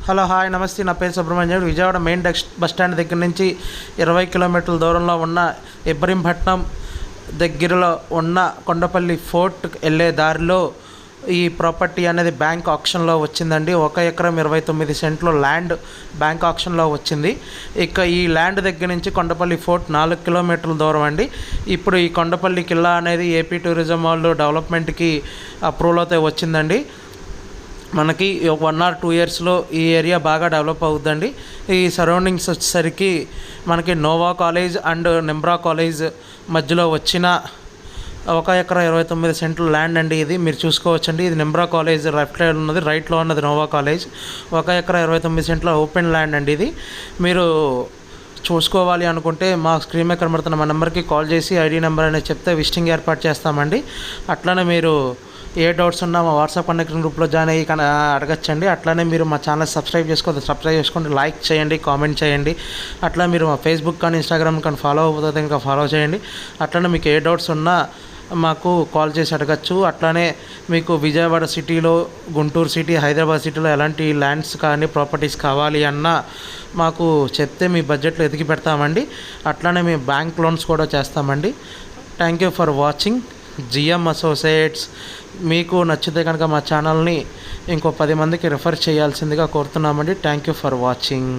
Hello hi నమస్తే, నా పేరు Subrahmanyam. Vijayawada main bus stand దగ్గర నుంచి 20 కిలోమీటర్ల దూరంలో ఉన్న ఇబ్రహీంపట్నం దగ్గరలో ఉన్న కొండపల్లి ఫోర్ట్ వెళ్ళే దారిలో ఈ ప్రాపర్టీ అనేది బ్యాంక్ ఆప్షన్లో వచ్చిందండి. 1 ఎకరం 29 సెంట్లు ల్యాండ్ బ్యాంక్ ఆప్షన్లో వచ్చింది. ఇక ఈ ల్యాండ్ దగ్గర నుంచి కొండపల్లి ఫోర్ట్ 4 కిలోమీటర్ల దూరం అండి. ఇప్పుడు ఈ కొండపల్లి కిల్లా అనేది ఏపీ టూరిజం వాళ్ళు డెవలప్మెంట్కి అప్రూవల్ అయితే వచ్చిందండి. మనకి 1 or 2 ఇయర్స్లో ఈ ఏరియా బాగా డెవలప్ అవుతుందండి. ఈ సరౌండింగ్స్ వచ్చేసరికి మనకి Nova college and Nimra college మధ్యలో వచ్చిన 1 ఎకరం 29 సెంట్లు ల్యాండ్ అండి. ఇది మీరు చూసుకోవచ్చండి. ఇది నిమ్రా కాలేజ్ లెఫ్ట్ సైడ్ ఉన్నది, రైట్లో ఉన్నది నోవా కాలేజ్. 1 ఎకరం 29 సెంట్ల ఓపెన్ ల్యాండ్ అండి. ఇది మీరు చూసుకోవాలి అనుకుంటే మా స్క్రీన్ మీద కనబడుతున్న మా నెంబర్కి కాల్ చేసి ఐడి నెంబర్ అనేది చెప్తే విజిటింగ్ ఏర్పాటు చేస్తామండి. అట్లనే మీరు ఏ డౌట్స్ ఉన్నా మా వాట్సాప్ కనెక్టింగ్ గ్రూప్లో జాయిన్ అయ్యి అడగచ్చండి. అట్లానే మీరు మా ఛానల్ సబ్స్క్రైబ్ చేసుకోండి, లైక్ చేయండి, కామెంట్ చేయండి. అట్లా మీరు మా ఫేస్బుక్ కానీ ఇన్స్టాగ్రామ్ కానీ ఫాలో అవుతుంది ఇంకా ఫాలో చేయండి. అట్లనే మీకు ఏ డౌట్స్ ఉన్నా మాకు కాల్ చేసి అడగచ్చు. అట్లానే మీకు విజయవాడ సిటీలో, గుంటూరు సిటీ, హైదరాబాద్ సిటీలో ఎలాంటి ల్యాండ్స్ కానీ ప్రాపర్టీస్ కావాలి అన్నా మాకు చెప్తే మీ బడ్జెట్లో ఎతికి పెడతామండి. అట్లానే మేము బ్యాంక్ లోన్స్ కూడా చేస్తామండి. Thank you for watching GM associates. మీకు నచ్చితే కనుక మా ఛానల్ని ఇంకో 10 మందికి రిఫర్ చేయాల్సిందిగా కోరుతున్నామండి. Thank you for watching.